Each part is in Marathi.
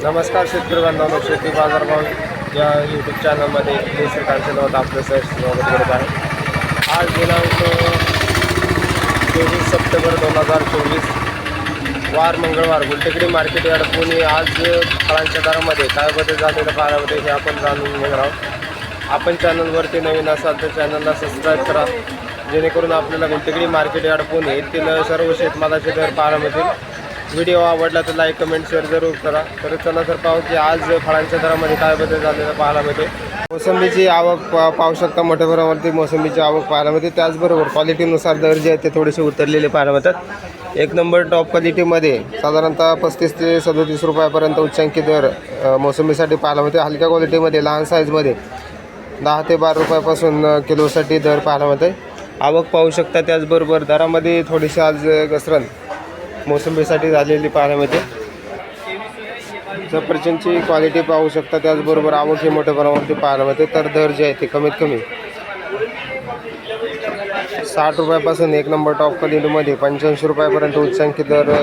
नमस्कार शेतकरी बांधवांनो, शेती बाजारभाव या यूट्यूब चॅनलमध्ये मी श्रीकांत आपलं स्वागत करत आहे। आज दिनांक 23 सप्टेंबर 2024 वार मंगळवार गुलटेकडी मार्केट यार्ड पुणे आज फळांच्या दरामध्ये काय बदल झालेलं पाहायला मिळते हे आपण जाणून घेणार आहोत। आपण चॅनलवरती नवीन असाल तर चॅनलला सबस्क्राईब करा, जेणेकरून आपल्याला गुलटेकडी मार्केट यार्ड पुणे येथील सर्व शेतमालाचे दर पाहायला मिळतील। व्हिडिओ आवडला तर लाईक कमेंट शेअर जरूर करा। तर चला तर पाहू की आज फळांच्या दरामध्ये काय बदल झालेला पाहायला मिळते। मोसंबीची आवक पाहू शकता, मोठ्या प्रमाणावरती मोसंबीची आवक पाहायला मिळते। त्याचबरोबर क्वालिटीनुसार दर जे आहेत ते थोडेसे उतरलेले पाहायला मिळतात। एक नंबर टॉप क्वालिटीमध्ये साधारणतः 35 ते 37 रुपयापर्यंत उच्चांकी दर मोसंबीसाठी पाहायला मिळते। हलक्या क्वालिटीमध्ये लहान साईजमध्ये 10 ते 12 रुपयापासून किलोसाठी दर पाहायला मिळते। आवक पाहू शकता, त्याचबरोबर दरामध्ये थोडीशी आज घसरण मोसंबीसाठी झालेली पाहायला मिळते। सफरचंदची क्वालिटी पाहू शकता, त्याचबरोबर आवक ही मोठ्या प्रमाणावरती पाहायला मिळते। तर दर जे आहे ते कमीत कमी 60 रुपयापासून एक नंबर टॉप क्वालिटीमध्ये 85 रुपयापर्यंत उच्चांकी दर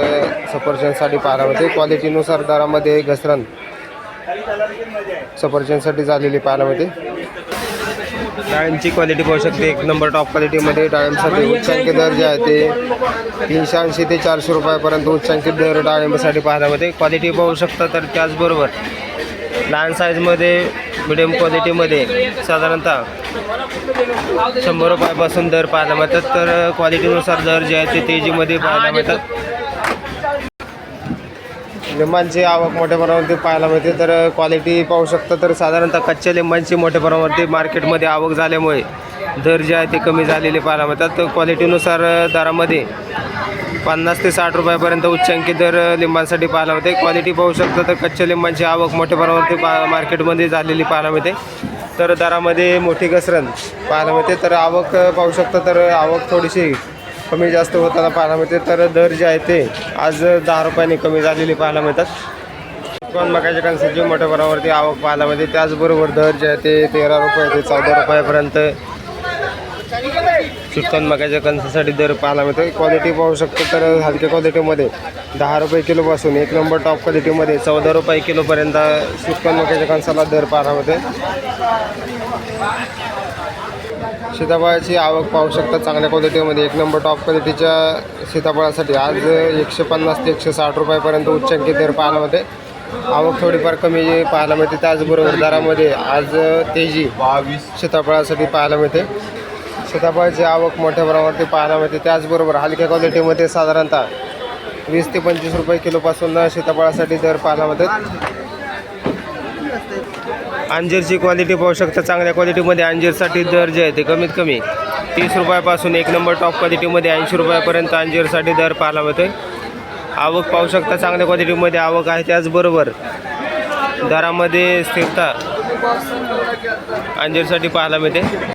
सफरचंदसाठी पाहायला मिळते। क्वालिटीनुसार दरामध्ये घसरण सफरचंदसाठी झालेली पाहायला मिळते। डाळिंबची क्वालिटी पाहू शकते, एक नंबर टॉप क्वालिटीमध्ये डाळिंबसाठी उच्चांकी दर जे आहे ते 380 ते 400 रुपयापर्यंत उच्चांकी दर डाळिंबसाठी पाहायला मिळते। क्वालिटी पाहू शकता, तर त्याचबरोबर लहान साईजमध्ये मिडियम क्वालिटीमध्ये साधारणतः 100 रुपयापासून दर पाहायला मिळतात। तर क्वालिटीनुसार दर जे आहे ते तेजीमध्ये पाहायला मिळतात। लिंबांची आवक मोठ्या प्रमाणावरती पाहायला मिळते। तर क्वालिटी पाहू शकता, तर साधारणतः कच्च्या लिंबांची मोठ्या प्रमाणावरती मार्केटमध्ये आवक झाल्यामुळे दर जे आहे ते कमी झालेले पाहायला मिळतात। तर क्वालिटीनुसार दरामध्ये 50 ते 60 रुपयापर्यंत उच्चांकी दर लिंबांसाठी पाहायला मिळते। क्वालिटी पाहू शकता, तर कच्च्या लिंबांची आवक मोठ्या प्रमाणावरती मार्केटमध्ये झालेली पाहायला मिळते। तर दरामध्ये मोठी घसरण पाहायला मिळते। तर आवक पाहू शकता, तर आवक थोडीशी कमी जास्त होताना पाहायला मिळते। तर दर जे आहे ते आज 10 रुपयांनी कमी झालेली पाहायला मिळतात। पण मकाच्या कणसाची मोठ्या प्रमाणावरती आवक पाहायला मिळते। त्याचबरोबर दर जे आहे ते 13 रुपये ते 14 रुपयापर्यंत चिकन मकाच्या कणसासाठी दर पाहायला मिळतो। क्वालिटी पाहू शकतो, तर हलक्या क्वालिटीमध्ये 10 रुपये किलोपासून एक नंबर टॉप क्वालिटीमध्ये 14 रुपये किलोपर्यंत चिकन मकाच्या कणसाला दर पाहायला मिळते। सीताफळाची आवक पाहू शकता, चांगल्या क्वालिटीमध्ये एक नंबर टॉप क्वालिटीच्या सीताफळासाठी आज 150 ते 160 रुपयापर्यंत उच्चांकी दर पाहायला मिळते। आवक थोडीफार कमी पाहायला मिळते। त्याचबरोबर दरामध्ये आज तेजी सीताफळासाठी पाहायला मिळते। सीताफळाची आवक मोठ्या प्रमाणावरती पाहायला मिळते। त्याचबरोबर हलक्या क्वालिटीमध्ये साधारणतः 20 ते 25 रुपये किलोपासून सीताफळासाठी दर पाहायला मिळतात। अंजीरची क्वालिटी पाहू शकता, चांगल्या क्वालिटीमध्ये अंजीरसाठी दर जे आहे ते कमीत कमी 30 रुपयापासून एक नंबर टॉप क्वालिटीमध्ये 80 रुपयापर्यंत अंजीरसाठी दर पाहायला मिळतो। आवक पाहू शकता, चांगल्या क्वालिटीमध्ये आवक आहे। त्याचबरोबर दरामध्ये स्थिरता अंजीरसाठी पाहायला मिळते।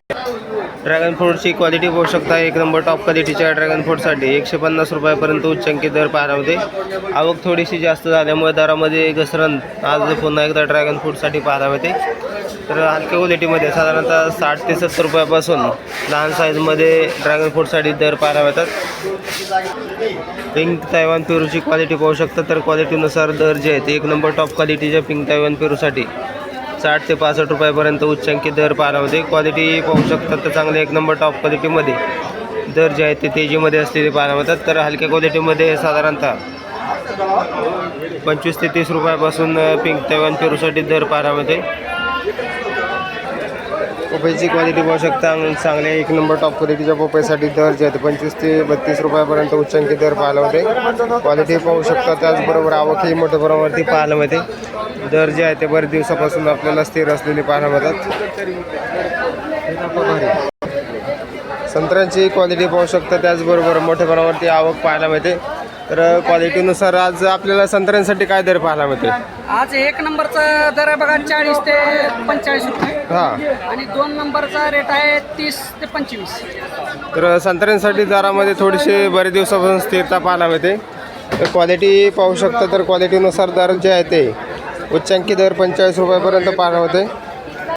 ड्रॅगन फ्रूटची क्वालिटी पाहू शकता, एक नंबर टॉप क्वालिटीच्या ड्रॅगन फ्रूटसाठी 150 रुपयापर्यंत उच्चांकी दर पाहायला मिळते। आवक थोडीशी जास्त झाल्यामुळे दरामध्ये घसरण आज पुन्हा एकदा ड्रॅगन फ्रूटसाठी पाहायला मिळते। तर हलक्या क्वालिटीमध्ये साधारणतः 60 ते 70 रुपयापासून लहान साईजमध्ये ड्रॅगन फ्रूटसाठी दर पाहायला मिळतात। पिंक तैवान पेरूची क्वालिटी पाहू शकता, तर क्वालिटीनुसार दर जे आहेत एक नंबर टॉप क्वालिटीच्या पिंक तैवान पेरूसाठी 60 ते 65 रुपयापर्यंत उच्चांकी दर पाहायला मिळते। क्वालिटी पाहू शकता, तर चांगले एक नंबर टॉप क्वालिटीमध्ये दर जे आहेत ते तेजीमध्ये असलेले पाहायला मिळतात। तर हलक्या क्वालिटीमध्ये साधारणतः 25 ते 30 रुपयापासून पिंक तैवान पेरूसाठी दर पाहायला मिळते। पपईची क्वालिटी पाहू शकता, चांगले एक नंबर टॉप क्वालिटीच्या पपईसाठी दर जे आहेत 25 ते 32 रुपयापर्यंत उच्चांकी दर पाहायला मिळते। क्वालिटी पाहू शकता, त्याचबरोबर आवकही मोठ्या प्रमाणावरती पाहायला मिळते। दर जे आहे ते बरेच दिवसापासून आपल्याला स्थिर असलेली पाहायला मिळतात। संत्र्यांची क्वालिटी पाहू शकता, त्याचबरोबर मोठ्या प्रमाणावरती आवक पाहायला मिळते। तर क्वालिटीनुसार आज आपल्याला संत्र्यांसाठी काय दर पाहायला मिळते? आज एक नंबरचा दर आहे बघा 40 ते 45 रुपये आणि 2 नंबरचा रेट आहे 30 ते 25। तर संत्र्यांसाठी दरामध्ये थोडीशी बरेच दिवसापासून स्थिरता पाहायला मिळते। तर क्वालिटी पाहू शकता, तर क्वालिटीनुसार दर जे आहे ते उच्चांकी दर 45 रुपयापर्यंत पाहायला मिळते।